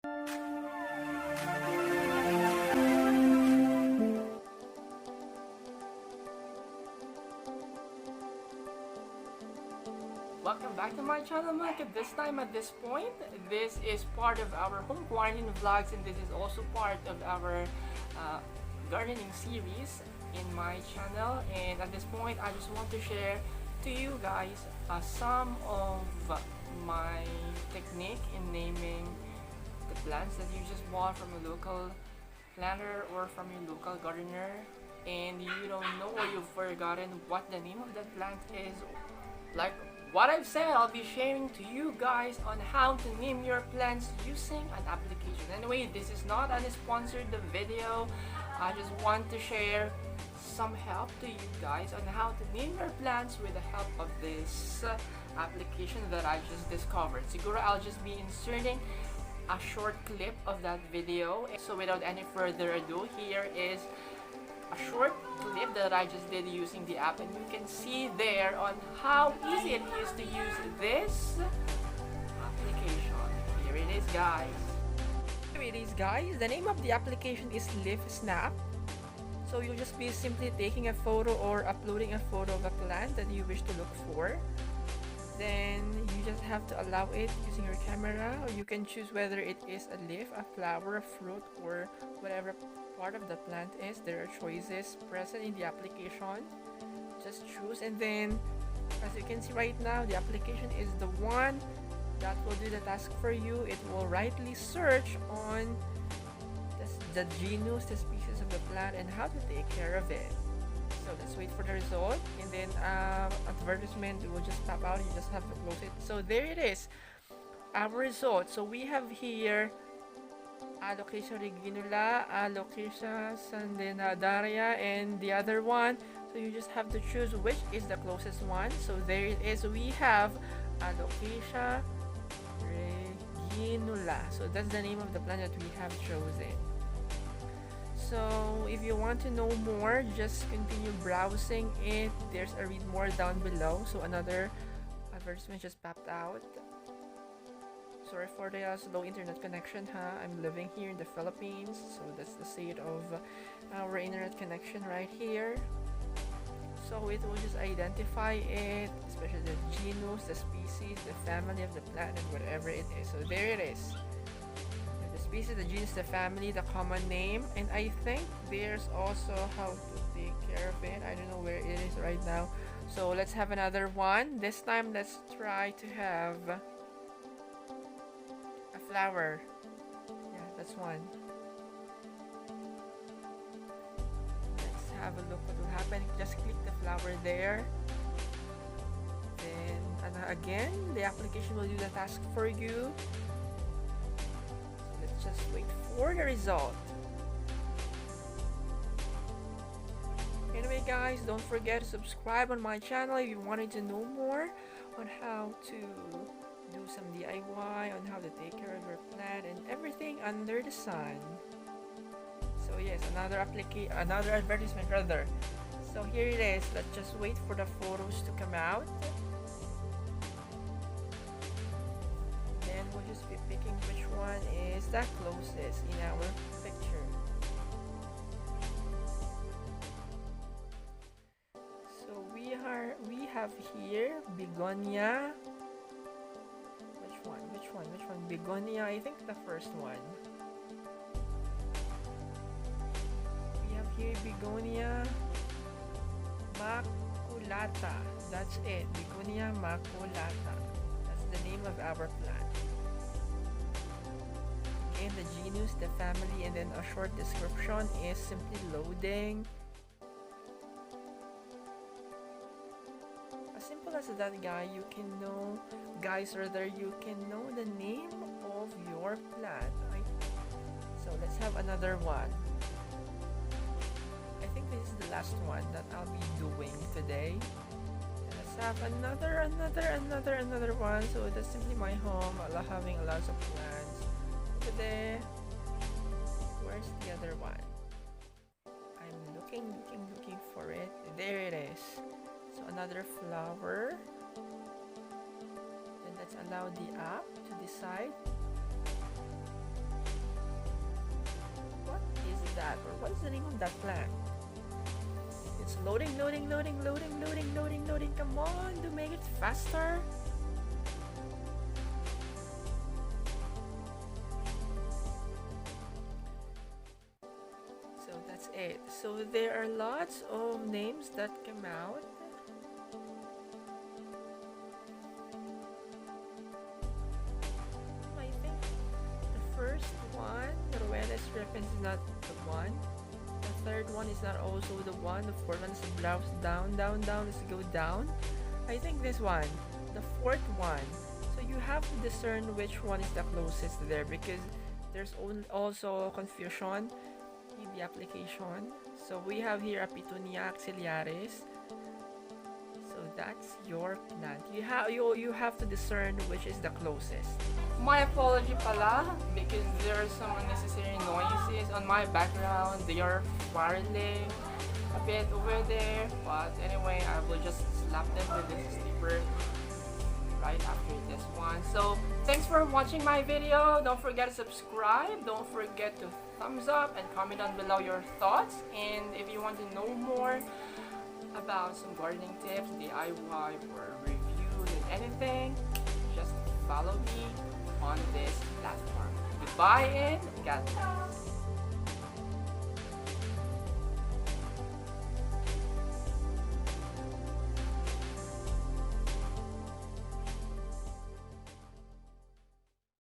Welcome back to my channel, Mike. This time at this point, this is part of our home quarantine vlogs, and this is also part of our gardening series in my channel. And at this point, I just want to share to you guys some of my technique in naming the plants that you just bought from a local planter or from your local gardener, and you don't know or you've forgotten what the name of that plant is. Like what I've said, I'll be sharing to you guys on how to name your plants using an application. Anyway, this is not a sponsored video. I just want to share some help to you guys on how to name your plants with the help of this application that I just discovered. Siguro I'll just be inserting a short clip of that video. So without any further ado, here is a short clip that I just did using the app, and you can see there on how easy it is to use this application. Here it is, guys. Here it is, guys. The name of the application is Leaf Snap. So you'll just be simply taking a photo or uploading a photo of a plant that you wish to look for. Then you just have to allow it using your camera, or you can choose whether it is a leaf, a flower, a fruit, or whatever part of the plant is. There are choices present in the application. Just choose, and then as you can see right now, the application is the one that will do the task for you. It will rightly search on the genus, the species of the plant, and how to take care of it. So let's wait for the result, and then advertisement will just pop out. You just have to close it. So there it is, our result. So we have here Alocasia reginula, Alocasia sandenadaria, and the other one. So you just have to choose which is the closest one. So there it is. We have Alocasia reginula. So that's the name of the plant that we have chosen. So if you want to know more, just continue browsing it. There's a read more down below. So another advertisement just popped out. Sorry for the slow internet connection, I'm living here in the Philippines, so that's the state of our internet connection right here. So it will just identify it, especially the genus, the species, the family of the plant, and whatever it is. So there it is. The species, the genus, the family, the common name, and I think there's also how to take care of it. I don't know where it is right now. So let's have another one. This time let's try to have a flower. Yeah, that's one. Let's have a look what will happen. Just click the flower there. Then again, the application will do the task for you. So let's just wait for the result. Anyway guys, don't forget to subscribe on my channel if you wanted to know more on how to do some DIY, on how to take care of your plant and everything under the sun. So yes, another advertisement rather. So here it is. Let's just wait for the photos to come out. Then we'll just be picking which one is the closest in our picture. So we have here begonia. Which one? Begonia, I think the first one. We have here begonia maculata. That's it. Begonia maculata. That's the name of our plant. Again, the genus, the family, and then a short description is simply loading. As simple as that, you can know the name of your plant, right? So let's have another one. I think this is the last one that I'll be doing today. And let's have another one. So that's simply my home. I love having lots of plants over there. Where's the other one? I'm looking for it. There it is. So another flower. Then let's allow the app to decide. that? Or what is the name of that plant? It's loading. Come on, to make it faster. So that's it. So there are lots of names that come out. I think the first one, Ruelas Reference, is not the one. The third one is not also the one. The fourth one is blouse down. Let's go down. I think this one, the fourth one. So you have to discern which one is the closest there, because there's also confusion in the application. So we have here a Petunia axillaris. So that's your plant. You have to discern which is the closest. My apology pala, because there are some unnecessary noises on my background. They are quarreling a bit over there, but anyway, I will just slap them with this slipper right after this one. So thanks for watching my video. Don't forget to subscribe. Don't forget to thumbs up and comment down below your thoughts. And if you want to know more about some gardening tips, DIY or reviews and anything, just follow me on this platform. Goodbye and God bless.